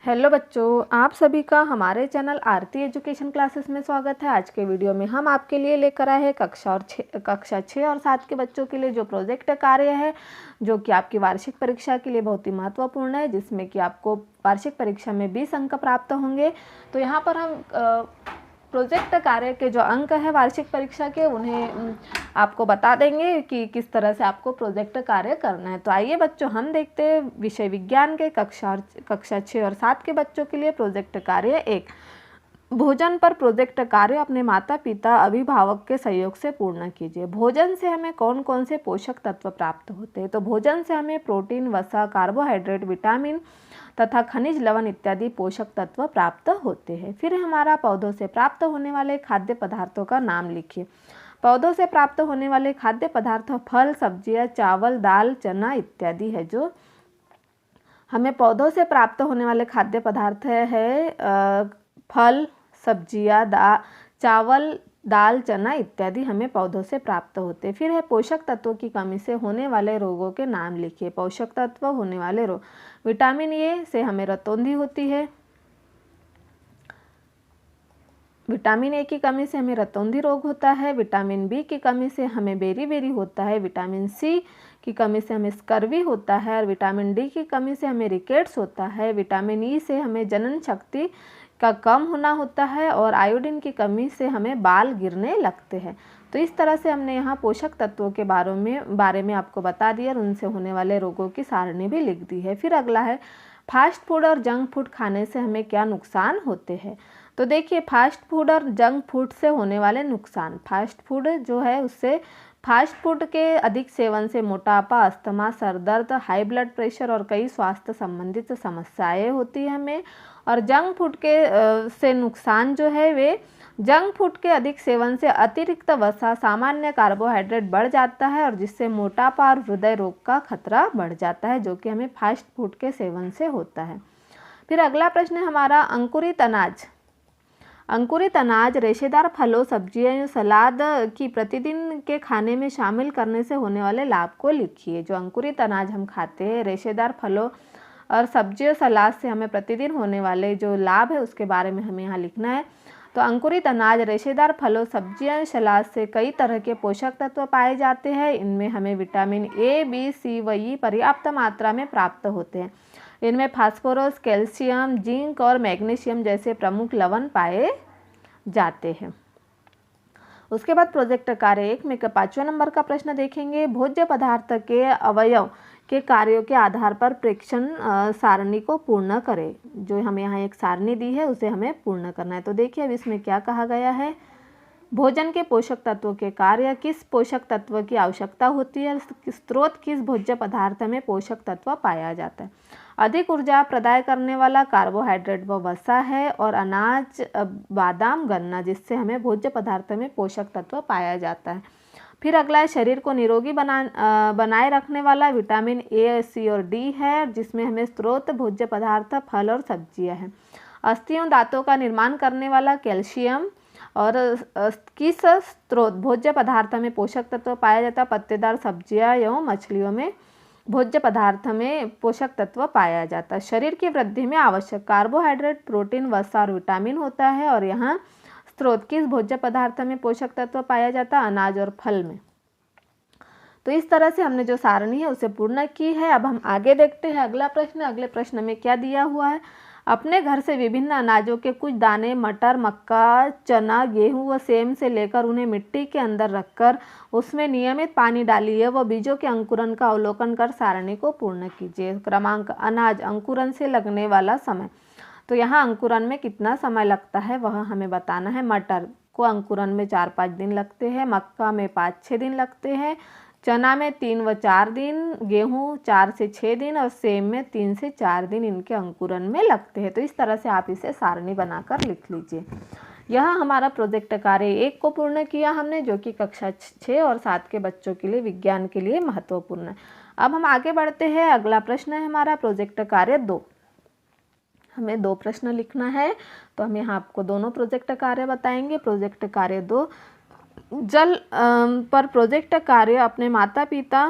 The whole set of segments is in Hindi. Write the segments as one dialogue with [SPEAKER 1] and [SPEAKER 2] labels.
[SPEAKER 1] हेलो बच्चों, आप सभी का हमारे चैनल आरती एजुकेशन क्लासेस में स्वागत है। आज के वीडियो में हम आपके लिए लेकर आए हैं कक्षा 6 और 7 के बच्चों के लिए जो प्रोजेक्ट कार्य है, जो कि आपकी वार्षिक परीक्षा के लिए बहुत ही महत्वपूर्ण है, जिसमें कि आपको वार्षिक परीक्षा में 20 अंक प्राप्त होंगे। तो यहाँ पर हम प्रोजेक्ट कार्य के जो अंक है वार्षिक परीक्षा के, उन्हें आपको बता देंगे कि किस तरह से आपको प्रोजेक्ट कार्य करना है। तो आइए बच्चों, हम देखते हैं विषय विज्ञान के कक्षा 6 और 7 के बच्चों के लिए प्रोजेक्ट कार्य 1। भोजन पर प्रोजेक्ट कार्य अपने माता पिता अभिभावक के सहयोग से पूर्ण कीजिए। भोजन से हमें कौन कौन से पोषक तत्व प्राप्त होते हैं? तो भोजन से हमें प्रोटीन, वसा, कार्बोहाइड्रेट, विटामिन तथा खनिज, लवण इत्यादि पोषक तत्व प्राप्त होते हैं। फिर हमारा पौधों से प्राप्त होने वाले खाद्य पदार्थों का नाम लिखिए। पौधों से प्राप्त होने वाले खाद्य पदार्थ फल, सब्जियां, चावल, दाल, चना इत्यादि है। जो हमें पौधों से प्राप्त होने वाले खाद्य पदार्थ है फल, सब्जियां, चावल, दाल, चना इत्यादि हमें पौधों से प्राप्त होते। फिर है पोषक तत्वों की कमी से होने वाले रोगों के नाम लिखिए। पोषक तत्व होने वाले रोग, विटामिन ए से हमें रतौंधी होती है। विटामिन ए की कमी से हमें रतौंधी रोग होता है। विटामिन बी की कमी से हमें बेरी होता है। विटामिन सी की कमी से हमें स्कर्वी होता है। और विटामिन डी की कमी से हमें रिकेट्स होता है। विटामिन ई से हमें जनन शक्ति का कम होना होता है। और आयोडीन की कमी से हमें बाल गिरने लगते हैं। तो इस तरह से हमने यहाँ पोषक तत्वों के बारे में आपको बता दिया और उनसे होने वाले रोगों की सारणी भी लिख दी है। फिर अगला है फास्ट फूड और जंक फूड खाने से हमें क्या नुकसान होते हैं? तो देखिए, फास्ट फूड और जंक फूड से होने वाले नुकसान। फास्ट फूड जो है, उससे फास्ट फूड के अधिक सेवन से मोटापा, अस्थमा, सर दर्द, हाई ब्लड प्रेशर और कई स्वास्थ्य संबंधित समस्याएं होती हैं हमें। और जंक फूड के से नुकसान जो है, वे जंक फूड के अधिक सेवन से अतिरिक्त वसा, सामान्य कार्बोहाइड्रेट बढ़ जाता है और जिससे मोटापा और हृदय रोग का खतरा बढ़ जाता है, जो कि हमें फास्ट फूड के सेवन से होता है। फिर अगला प्रश्न है हमारा अंकुरित अनाज। अंकुरित अनाज रेशेदार फलों, सब्जियां या सलाद की प्रतिदिन के खाने में शामिल करने से होने वाले लाभ को लिखिए। जो अंकुरित अनाज हम खाते हैं, रेशेदार फलों और सब्जियों, सलाद से हमें प्रतिदिन होने वाले जो लाभ है, उसके बारे में हमें यहाँ लिखना है। तो अंकुरित अनाज, रेशेदार फलों, सब्जियां, सलाद से कई तरह के पोषक तत्व पाए जाते हैं। इनमें हमें विटामिन ए, बी, सी व ई पर्याप्त मात्रा में प्राप्त होते हैं। इनमें फास्फोरस, कैल्शियम, जिंक और मैग्नीशियम जैसे प्रमुख लवण पाए जाते हैं। उसके बाद प्रोजेक्ट कार्य 1 में 5वां नंबर का प्रश्न देखेंगे। भोज्य पदार्थ के अवयव के कार्यों के आधार पर प्रेक्षण सारणी को पूर्ण करें। जो हमें यहाँ एक सारणी दी है, उसे हमें पूर्ण करना है। तो देखिए अब इसमें क्या कहा गया है। भोजन के पोषक तत्वों के कार्य, किस पोषक तत्व की आवश्यकता होती है, स्रोत किस भोज्य पदार्थ में पोषक तत्व पाया जाता है। अधिक ऊर्जा प्रदान करने वाला कार्बोहाइड्रेट व वसा है। और अनाज, बादाम, गन्ना, जिससे हमें भोज्य पदार्थ में पोषक तत्व पाया जाता है। फिर अगला है शरीर को निरोगी बनाए रखने वाला विटामिन ए, सी और डी है, जिसमें हमें स्रोत भोज्य पदार्थ फल और सब्जियां हैं। अस्थियों, दांतों का निर्माण करने वाला कैल्शियम। और किस स्रोत भोज्य पदार्थ में पोषक तत्व पाया जाता है? पत्तेदार सब्जियां एवं मछलियों में भोज्य पदार्थ में पोषक तत्व पाया जाता है। शरीर की वृद्धि में आवश्यक कार्बोहाइड्रेट, प्रोटीन, वसा और विटामिन होता है। और यहाँ स्रोत किस भोज्य पदार्थ में पोषक तत्व पाया जाता है? अनाज और फल में। तो इस तरह से हमने जो सारणी है उसे पूर्ण की है। अब हम आगे देखते हैं अगला प्रश्न। अगले प्रश्न में क्या दिया हुआ है। अपने घर से विभिन्न अनाजों के कुछ दाने मटर, मक्का, चना, गेहूं व सेम से लेकर उन्हें मिट्टी के अंदर रखकर उसमें नियमित पानी डालिए व बीजों के अंकुरन का अवलोकन कर सारणी को पूर्ण कीजिए। क्रमांक अनाज अंकुरन से लगने वाला समय। तो यहाँ अंकुरन में कितना समय लगता है वह हमें बताना है। मटर को अंकुरन में 4-5 दिन लगते हैं। मक्का में 5-6 दिन लगते हैं। चना में 3 व 4 दिन, गेहूं 4 से 6 दिन और सेम में 3 से 4 दिन इनके अंकुरन में लगते हैं। तो इस तरह से आप इसे सारणी बनाकर लिख लीजिए। यह हमारा प्रोजेक्ट कार्य 1 को पूर्ण किया हमने, जो कि कक्षा 6 और 7 के बच्चों के लिए, विज्ञान के लिए महत्वपूर्ण है। अब हम आगे बढ़ते हैं। अगला प्रश्न है हमारा प्रोजेक्ट कार्य 2। हमें 2 प्रश्न लिखना है, तो हम यहाँ आपको दोनों प्रोजेक्ट कार्य बताएंगे। प्रोजेक्ट कार्य 2, जल पर प्रोजेक्ट कार्य अपने माता पिता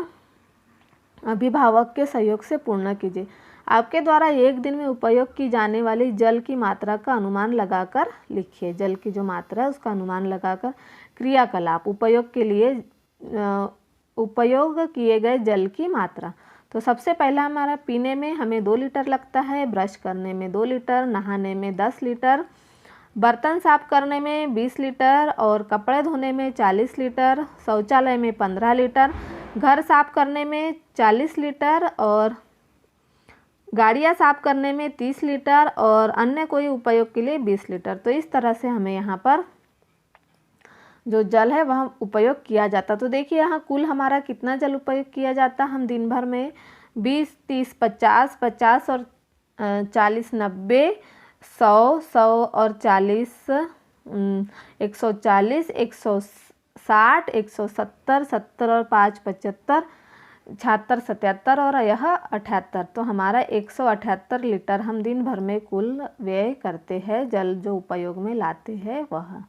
[SPEAKER 1] अभिभावक के सहयोग से पूर्ण कीजिए। आपके द्वारा एक दिन में उपयोग की जाने वाली जल की मात्रा का अनुमान लगाकर लिखिए। जल की जो मात्रा है उसका अनुमान लगाकर। क्रियाकलाप, उपयोग किए गए जल की मात्रा। तो सबसे पहला हमारा पीने में हमें 2 लीटर लगता है, ब्रश करने में 2 लीटर, नहाने में 10 लीटर, बर्तन साफ करने में 20 लीटर और कपड़े धोने में 40 लीटर, शौचालय में 15 लीटर, घर साफ करने में 40 लीटर और गाड़ियाँ साफ करने में 30 लीटर और अन्य कोई उपयोग के लिए 20 लीटर। तो इस तरह से हमें यहाँ पर जो जल है वह उपयोग किया जाता। तो देखिए यहाँ कुल हमारा कितना जल उपयोग किया जाता। हम दिन भर में 20, 30, 50, 50 और 40, 90, 100, 100 और 40, 140, 160, 170, 70 और 5, 75, 76, 77 और यह 78। तो हमारा 178 लीटर हम दिन भर में कुल व्यय करते हैं, जल जो उपयोग में लाते हैं वह।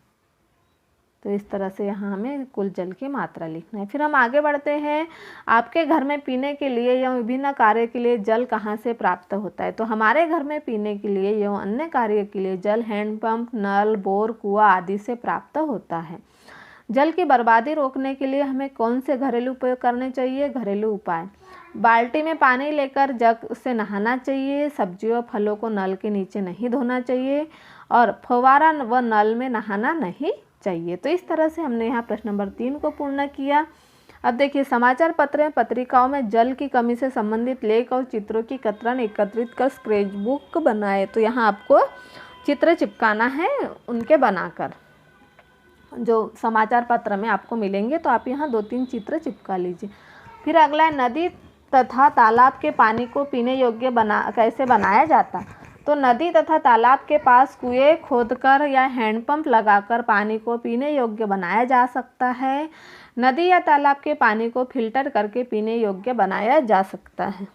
[SPEAKER 1] तो इस तरह से यहाँ हमें कुल जल की मात्रा लिखना है। फिर हम आगे बढ़ते हैं। आपके घर में पीने के लिए या विभिन्न कार्य के लिए जल कहाँ से प्राप्त होता है। तो हमारे घर में पीने के लिए या अन्य कार्य के लिए जल हैंडपंप, नल, बोर, कुआं आदि से प्राप्त होता है। जल की बर्बादी रोकने के लिए हमें कौन से घरेलू उपाय करने चाहिए। घरेलू उपाय, बाल्टी में पानी लेकर जग से नहाना चाहिए, सब्जियों फलों को नल के नीचे नहीं धोना चाहिए और फव्वारा व नल में नहाना नहीं चाहिए। तो इस तरह से हमने यहाँ प्रश्न नंबर 3 को पूर्ण किया। अब देखिए, समाचार पत्र एवं पत्रिकाओं में जल की कमी से संबंधित लेख और चित्रों की कतरन एकत्रित कर स्केच बुक बनाए। तो यहाँ आपको चित्र चिपकाना है उनके बनाकर, जो समाचार पत्र में आपको मिलेंगे। तो आप यहाँ 2-3 चित्र चिपका लीजिए। फिर अगला है, नदी तथा तालाब के पानी को पीने योग्य कैसे बनाया जाता। तो नदी तथा तालाब के पास कुएं खोदकर या हैंडपंप लगाकर पानी को पीने योग्य बनाया जा सकता है। नदी या तालाब के पानी को फिल्टर करके पीने योग्य बनाया जा सकता है।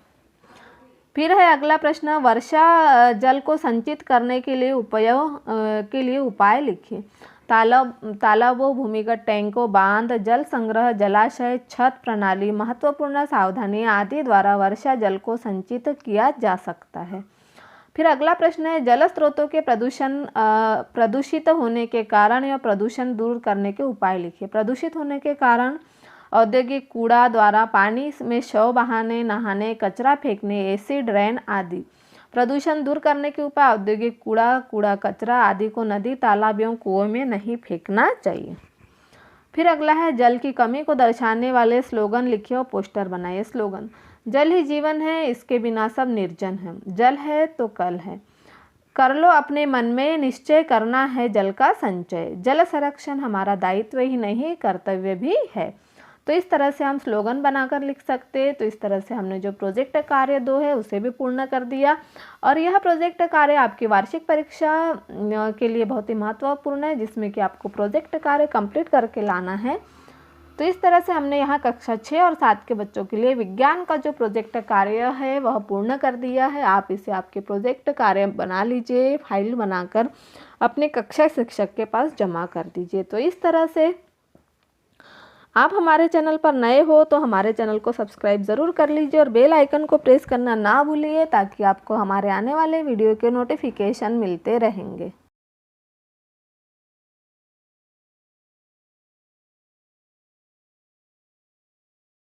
[SPEAKER 1] फिर है अगला प्रश्न, वर्षा जल को संचित करने के लिए उपाय लिखिए। तालाबों, भूमिगत टैंकों, बांध, जल संग्रह, जलाशय, छत प्रणाली, महत्वपूर्ण सावधानियां आदि द्वारा वर्षा जल को संचित किया जा सकता है। फिर अगला प्रश्न है, जल स्रोतों के प्रदूषित होने के कारण या प्रदूषण दूर करने के उपाय लिखिए। प्रदूषित होने के कारण औद्योगिक कूड़ा द्वारा पानी में शव बहाने, नहाने, कचरा फेंकने, एसिड रेन आदि। प्रदूषण दूर करने के उपाय, औद्योगिक कूड़ा कचरा आदि को नदी, तालाब एवं कुओं में नहीं फेंकना चाहिए। फिर अगला है, जल की कमी को दर्शाने वाले स्लोगन लिखिए और पोस्टर बनाइए। स्लोगन, जल ही जीवन है, इसके बिना सब निर्जन है। जल है तो कल है, कर लो अपने मन में निश्चय, करना है जल का संचय। जल संरक्षण हमारा दायित्व ही नहीं, कर्तव्य भी है। तो इस तरह से हम स्लोगन बनाकर लिख सकते हैं। तो इस तरह से हमने जो प्रोजेक्ट कार्य 2 है उसे भी पूर्ण कर दिया। और यह प्रोजेक्ट कार्य आपकी वार्षिक परीक्षा के लिए बहुत ही महत्वपूर्ण है, जिसमें कि आपको प्रोजेक्ट कार्य कंप्लीट करके लाना है। तो इस तरह से हमने यहाँ कक्षा 6 और 7 के बच्चों के लिए विज्ञान का जो प्रोजेक्ट कार्य है वह पूर्ण कर दिया है। आप इसे आपके प्रोजेक्ट कार्य बना लीजिए, फाइल बनाकर अपने कक्षा शिक्षक के पास जमा कर दीजिए। तो इस तरह से आप हमारे चैनल पर नए हो तो हमारे चैनल को सब्सक्राइब ज़रूर कर लीजिए और बेल आइकन को प्रेस करना ना भूलिए, ताकि आपको हमारे आने वाले वीडियो के नोटिफिकेशन मिलते रहेंगे।